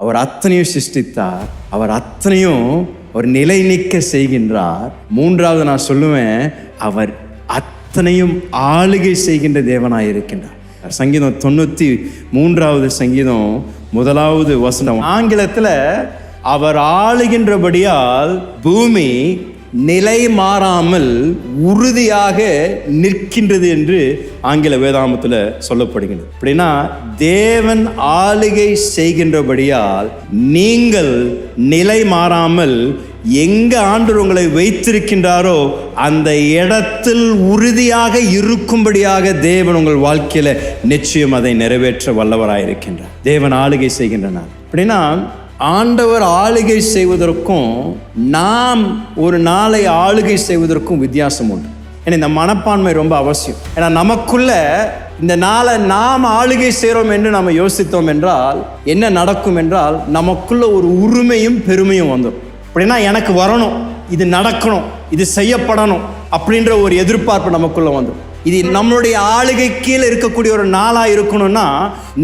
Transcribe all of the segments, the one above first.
அவர் அத்தனையும் சிருஷ்டித்தார், அவர் அத்தனையும் ஒரு நிலை நிற்க செய்கின்றார். மூன்றாவது நான் சொல்லுவேன், அவர் அத்தனையும் ஆளுகை செய்கின்ற தேவனாய் இருக்கின்றார். சங்கீதம் 93வது சங்கீதம் 1வது வசனம் ஆங்கிலத்தில், அவர் ஆளுகின்றபடியால் பூமி நிலை மாறாமல் உறுதியாக நிற்கின்றது என்று ஆங்கில வேதாமத்தில் சொல்லப்படுகிறது. அப்படின்னா தேவன் ஆளுகை செய்கின்றபடியால் நீங்கள் நிலை மாறாமல் எங்க ஆண்டவர் உங்களை வைத்திருக்கின்றாரோ அந்த இடத்தில் உறுதியாக இருக்கும்படியாக தேவன் உங்கள் வாழ்க்கையில நிச்சயம் அதை நிறைவேற்ற வல்லவராயிருக்கின்றார். தேவன் ஆளுகை செய்கின்றனர். அப்படின்னா ஆண்டவர் ஆளுகை செய்வதற்கும் நாம் ஒரு நாளை ஆளுகை செய்வதற்கும் வித்தியாசம் உண்டு. ஏன்னா இந்த மனப்பான்மை ரொம்ப அவசியம். ஏன்னா நமக்குள்ள இந்த நாளை நாம் ஆளுகை செய்கிறோம் என்று நம்ம யோசித்தோம் என்றால் என்ன நடக்கும் என்றால் நமக்குள்ள ஒரு உரிமையும் பெருமையும் வந்துடும். அப்படின்னா எனக்கு வரணும், இது நடக்கணும், இது செய்யப்படணும் அப்படின்ற ஒரு எதிர்பார்ப்பு நமக்குள்ள வந்துடும். இது நம்மளுடைய ஆளுகை கீழே இருக்கக்கூடிய ஒரு நாளா இருக்கணும்னா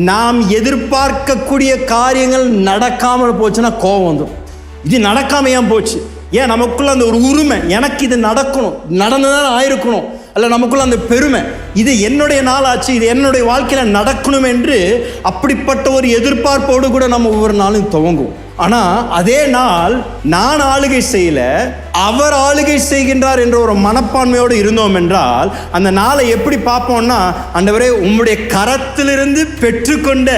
நாம் எதிர்பார்க்கக்கூடிய காரியங்கள் நடக்காமல் போச்சுன்னா கோபம் வந்துடும். இது நடக்காம ஏன் போச்சு, ஏன் நமக்குள்ள அந்த ஒரு உரிமை, எனக்கு இது நடக்கணும், நடந்ததான் ஆயிருக்கணும், அல்ல நமக்குள்ள அந்த பெருமை, இது என்னுடைய நாளாச்சு, இது என்னுடைய வாழ்க்கையில நடக்கணும் என்று அப்படிப்பட்ட ஒரு எதிர்பார்ப்போடு கூட நம்ம ஒவ்வொரு நாளும் துவங்குவோம். ஆனா அதே நாள் நான் ஆளுகை செய்யல, அவர் ஆளுகை செய்கின்றார் என்ற ஒரு மனப்பான்மையோடு இருந்தோம் என்றால் அந்த நாளை எப்படி பார்ப்போம்னா, ஆண்டவரே உம்முடைய கரத்திலிருந்து பெற்றுக்கொண்ட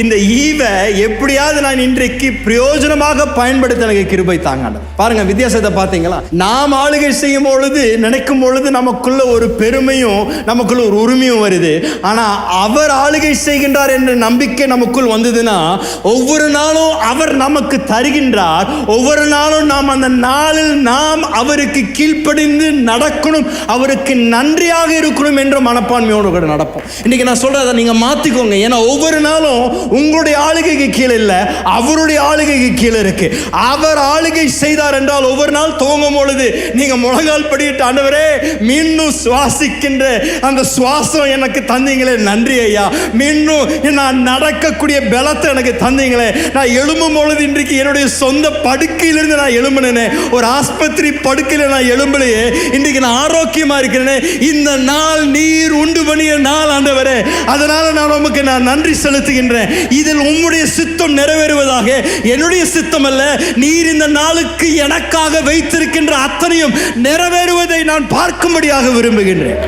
இந்த ஈவை எப்படியாவது நான் இன்றைக்கு பிரயோஜனமாக பயன்படுத்த எனக்கு கிருபை தாங்க. பாருங்க வித்தியாசத்தை பார்த்தீங்களா? நாம் ஆளுகை செய்யும் பொழுது நினைக்கும் பொழுது நமக்குள்ள ஒரு பெருமையும் நமக்குள்ள ஒரு உரிமையும் வருது. ஆனா அவர் ஆளுகை செய்கின்றார் என்ற நம்பிக்கை நமக்குள் வந்ததுன்னா ஒவ்வொரு நாளும் அவர் நமக்கு தருகின்றார். ஒவ்வொரு நாளும் நாம் அந்த நாளில் நாம் அவருக்கு கீழ்ப்படிந்து நடக்கணும், அவருக்கு நன்றியாக இருக்கணும் என்ற மனப்பான்மையோடு கூட நடப்போம். இன்னைக்கு நான் சொல்றதை நீங்க மாத்திக்கோங்க. ஏன்னா ஒவ்வொரு நாளும் உங்களுடைய ஆளுகைக்கு கீழே இல்லை, அவருடைய ஆளுகைக்கு கீழே இருக்கு. அவர் ஆளுகை செய்தார் என்றால் ஒவ்வொரு நாள் துவங்கும் பொழுது நீங்க முழங்கால் படிட்டு, ஆண்டவரே மீண்டும் சுவாசிக்கின்ற அந்த சுவாசம் எனக்கு தந்தீங்களே நன்றி ஐயா, மீண்டும் நான் நடக்கக்கூடிய பலத்தை எனக்கு தந்தீங்களே, நான் எழும்பும் பொழுது இன்றைக்கு என்னுடைய சொந்த படுக்கையிலிருந்து நான் எழும்பினேனே, ஒரு ஆஸ்பத்திரி படுக்கையில் நான் எழும்பலையே, இன்றைக்கு நான் ஆரோக்கியமா இருக்கிறேனே, இந்த நாள் நீர் உண்டு பண்ணிய நாள் ஆண்டவரே, அதனால நான் உமக்கு நான் நன்றி செலுத்துகின்றேன். இதில் உம்முடைய சித்தம் நிறைவேறுவதாக, என்னுடைய சித்தம் அல்ல, நீர் இந்த நாளுக்கு எனக்காக வைத்திருக்கின்ற அத்தனையும் நிறைவேறுவதை நான் பார்க்கும்படியாக விரும்புகின்றேன்.